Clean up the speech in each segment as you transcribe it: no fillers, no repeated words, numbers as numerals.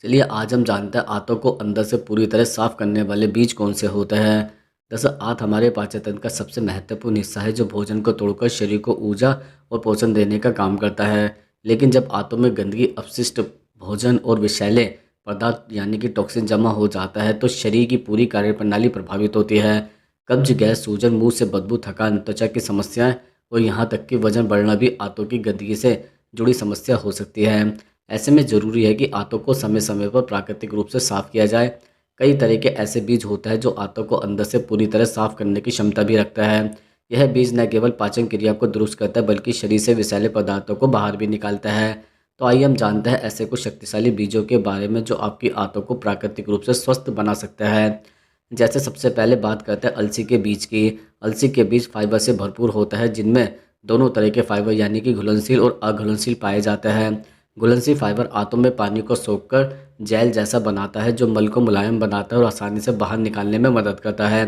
चलिए आज हम जानते हैं आंतों को अंदर से पूरी तरह साफ करने वाले बीज कौन से होते हैं। दरअसल आंत हमारे पाचन तंत्र का सबसे महत्वपूर्ण हिस्सा है जो भोजन को तोड़कर शरीर को ऊर्जा और पोषण देने का काम करता है। लेकिन जब आंतों में गंदगी, अपशिष्ट भोजन और विषैले पदार्थ यानी कि टॉक्सिन जमा हो जाता है तो शरीर की पूरी कार्यप्रणाली प्रभावित होती है। कब्ज, गैस, सूजन, मुंह से बदबू, थकान, त्वचा की समस्याएं और यहाँ तक कि वजन बढ़ना भी आंतों की गंदगी से जुड़ी समस्या हो सकती है। ऐसे में ज़रूरी है कि आंतों को समय समय पर प्राकृतिक रूप से साफ किया जाए। कई तरह के ऐसे बीज होते हैं जो आंतों को अंदर से पूरी तरह साफ करने की क्षमता भी रखता है। यह बीज न केवल पाचन क्रिया को दुरुस्त करता है बल्कि शरीर से विषैले पदार्थों को बाहर भी निकालता है। तो आइए हम जानते हैं ऐसे कुछ शक्तिशाली बीजों के बारे में जो आपकी आंतों को प्राकृतिक रूप से स्वस्थ बना सकता है। जैसे सबसे पहले बात करते हैं अलसी के बीज की। अलसी के बीज फाइबर से भरपूर होता है जिनमें दोनों तरह के फाइबर यानी कि घुलनशील और अघुलनशील पाए जाते हैं। घुलनशील फाइबर आंतों में पानी को सोखकर जेल जैसा बनाता है जो मल को मुलायम बनाता है और आसानी से बाहर निकालने में मदद करता है।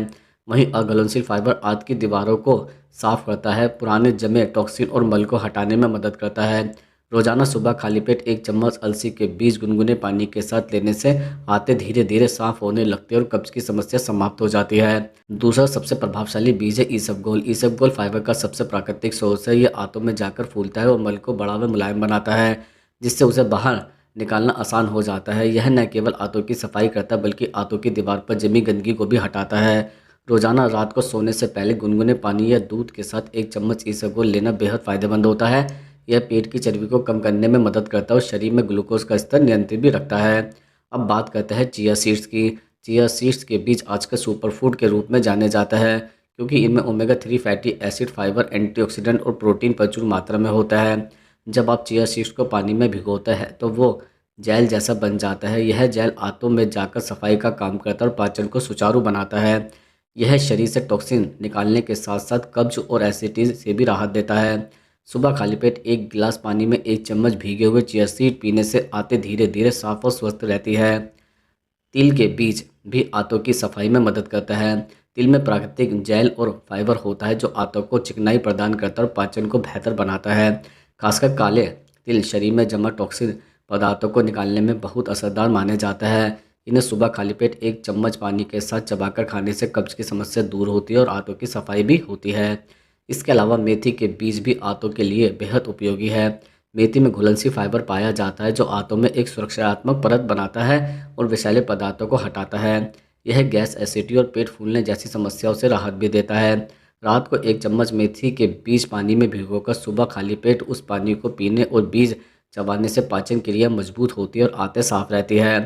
वहीं अघुलनशील फाइबर आंत की दीवारों को साफ करता है, पुराने जमे टॉक्सिन और मल को हटाने में मदद करता है। रोजाना सुबह खाली पेट 1 चम्मच अलसी के बीज गुनगुने पानी के साथ लेने से आंतें धीरे धीरे साफ होने लगती है और कब्ज की समस्या समाप्त हो जाती है। दूसरा सबसे प्रभावशाली बीज है ईसबगोल। ईसबगोल फाइबर का सबसे प्राकृतिक सोर्स है। ये आंतों में जाकर फूलता है और मल को बड़ा व मुलायम बनाता है जिससे उसे बाहर निकालना आसान हो जाता है। यह न केवल आंतों की सफाई करता है बल्कि आंतों की दीवार पर जमी गंदगी को भी हटाता है। रोजाना रात को सोने से पहले गुनगुने पानी या दूध के साथ 1 चम्मच ईसबगोल लेना बेहद फायदेमंद होता है। यह पेट की चर्बी को कम करने में मदद करता है और शरीर में ग्लूकोज का स्तर नियंत्रित भी रखता है। अब बात करते हैं चिया सीड्स की। चिया सीड्स के बीज आजकल सुपरफूड के रूप में जाने जाता है क्योंकि इनमें omega 3 fatty acid, fibre, antioxidant और प्रोटीन प्रचुर मात्रा में होता है। जब आप चिया सीड्स को पानी में भिगोते हैं तो वो जेल जैसा बन जाता है। यह जेल आंतों में जाकर सफाई का काम करता है और पाचन को सुचारू बनाता है। यह शरीर से टॉक्सिन निकालने के साथ साथ कब्ज और एसिडिटी से भी राहत देता है। सुबह खाली पेट 1 गिलास पानी में 1 चम्मच भीगे हुए चिया सीड पीने से आंतें धीरे धीरे साफ और स्वस्थ रहती है। तिल के बीज भी आंतों की सफाई में मदद करता है। तिल में प्राकृतिक जेल और फाइबर होता है जो आंतों को चिकनाई प्रदान करता है और पाचन को बेहतर बनाता है। खासकर काले तिल शरीर में जमा टॉक्सिन पदार्थों को निकालने में बहुत असरदार माने जाता है। इन्हें सुबह खाली पेट 1 चम्मच पानी के साथ चबाकर खाने से कब्ज की समस्या दूर होती है और आंतों की सफाई भी होती है। इसके अलावा मेथी के बीज भी आंतों के लिए बेहद उपयोगी है। मेथी में घुलनशील फाइबर पाया जाता है जो आंतों में एक सुरक्षात्मक परत बनाता है और विषैले पदार्थों को हटाता है। यह गैस, एसिडिटी और पेट फूलने जैसी समस्याओं से राहत भी देता है। रात को 1 चम्मच मेथी के बीज पानी में भिगोकर सुबह खाली पेट उस पानी को पीने और बीज चबाने से पाचन क्रिया मजबूत होती है और आंतें साफ रहती है।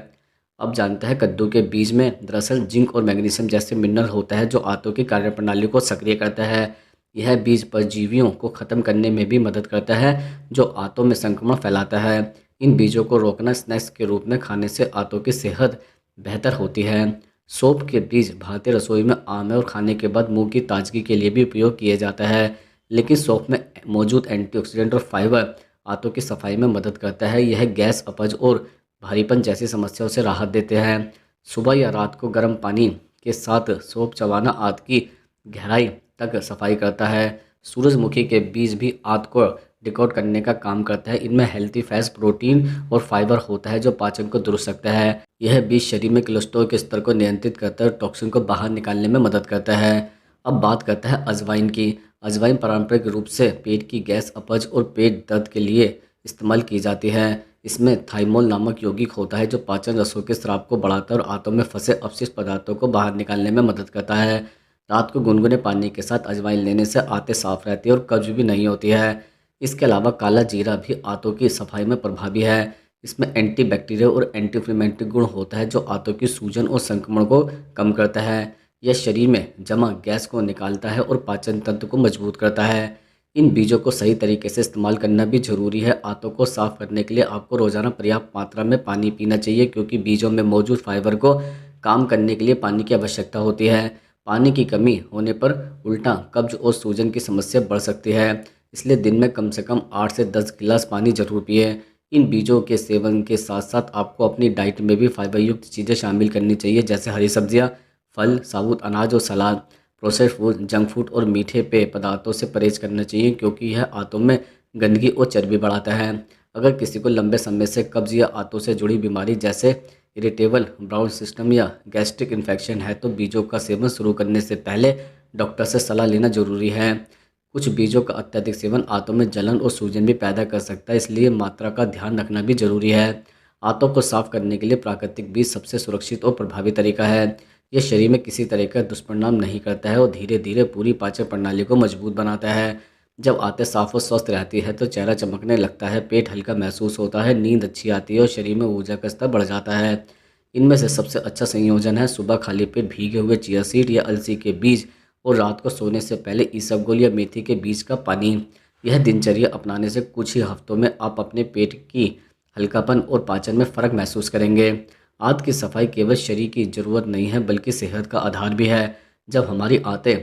अब जानते हैं कद्दू के बीज में दरअसल जिंक और मैग्नीशियम जैसे मिनरल होता है जो आंतों की कार्यप्रणाली को सक्रिय करता है। यह बीज परजीवियों को खत्म करने में भी मदद करता है जो आंतों में संक्रमण फैलाता है। इन बीजों को रोकना स्नैक्स के रूप में खाने से आंतों की सेहत बेहतर होती है। सौंफ के बीज भारतीय रसोई में आम है और खाने के बाद मुंह की ताजगी के लिए भी उपयोग किया जाता है। लेकिन सौंफ में मौजूद एंटीऑक्सीडेंट और फाइबर आंतों की सफाई में मदद करता है। यह गैस, अपच और भारीपन जैसी समस्याओं से राहत देते हैं। सुबह या रात को गर्म पानी के साथ सौंफ चबाना आंत की गहराई तक सफाई करता है। सूरजमुखी के बीज भी आंत को डिकोड करने का काम करता है। इनमें हेल्थी फैट्स, प्रोटीन और फाइबर होता है जो पाचन को दुरुस्त रखता है। यह बीज शरीर में कोलेस्ट्रॉल के स्तर को नियंत्रित करता है और टॉक्सिन को बाहर निकालने में मदद करता है। अब बात करते हैं अजवाइन की। अजवाइन पारंपरिक रूप से पेट की गैस, अपच और पेट दर्द के लिए इस्तेमाल की जाती है। इसमें थाइमोल नामक यौगिक होता है जो पाचन रसों के स्राव को बढ़ाता है और आंतों में फंसे अपशिष्ट पदार्थों को बाहर निकालने में मदद करता है। रात को गुनगुने पानी के साथ अजवाइन लेने से आंतें साफ रहती है और कब्ज भी नहीं होती है। इसके अलावा काला जीरा भी आंतों की सफाई में प्रभावी है। इसमें एंटीबैक्टीरियल और एंटी इन्फ्लेमेटरी गुण होता है जो आंतों की सूजन और संक्रमण को कम करता है। यह शरीर में जमा गैस को निकालता है और पाचन तंत्र को मजबूत करता है। इन बीजों को सही तरीके से इस्तेमाल करना भी जरूरी है। आंतों को साफ करने के लिए आपको रोजाना पर्याप्त मात्रा में पानी पीना चाहिए क्योंकि बीजों में मौजूद फाइबर को काम करने के लिए पानी की आवश्यकता होती है। पानी की कमी होने पर उल्टा कब्ज और सूजन की समस्या बढ़ सकती है। इसलिए दिन में कम से कम 8 से 10 गिलास पानी जरूर पिए। इन बीजों के सेवन के साथ साथ आपको अपनी डाइट में भी फाइबर युक्त चीज़ें शामिल करनी चाहिए जैसे हरी सब्जियां, फल, साबुत अनाज और सलाद। प्रोसेस्ड फूड, जंक फूड और मीठे पेय पदार्थों से परहेज करना चाहिए क्योंकि यह आंतों में गंदगी और चर्बी बढ़ाता है। अगर किसी को लंबे समय से कब्ज या आंतों से जुड़ी बीमारी जैसे इरिटेबल बाउल सिस्टम या गैस्ट्रिक इन्फेक्शन है तो बीजों का सेवन शुरू करने से पहले डॉक्टर से सलाह लेना जरूरी है। कुछ बीजों का अत्यधिक सेवन आंतों में जलन और सूजन भी पैदा कर सकता है, इसलिए मात्रा का ध्यान रखना भी जरूरी है। आंतों को साफ करने के लिए प्राकृतिक बीज सबसे सुरक्षित और प्रभावी तरीका है। यह शरीर में किसी तरह का दुष्परिणाम नहीं करता है और धीरे धीरे पूरी पाचन प्रणाली को मजबूत बनाता है। जब आंतें साफ और स्वस्थ रहती है तो चेहरा चमकने लगता है, पेट हल्का महसूस होता है, नींद अच्छी आती है और शरीर में ऊर्जा का स्तर बढ़ जाता है। इनमें से सबसे अच्छा संयोजन है सुबह खाली पेट भीगे हुए चिया सीड या अलसी के बीज और रात को सोने से पहले इसबगोल या मेथी के बीज का पानी। यह दिनचर्या अपनाने से कुछ ही हफ्तों में आप अपने पेट की हल्कापन और पाचन में फ़र्क महसूस करेंगे। आंत की सफाई केवल शरीर की ज़रूरत नहीं है बल्कि सेहत का आधार भी है। जब हमारी आंतें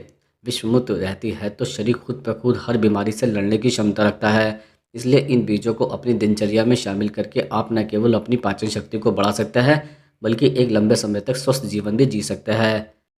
विषमुक्त रहती है तो शरीर खुद ब खुद हर बीमारी से लड़ने की क्षमता रखता है। इसलिए इन बीजों को अपनी दिनचर्या में शामिल करके आप न केवल अपनी पाचन शक्ति को बढ़ा सकते हैं बल्कि एक लंबे समय तक स्वस्थ जीवन भी जी सकते हैं।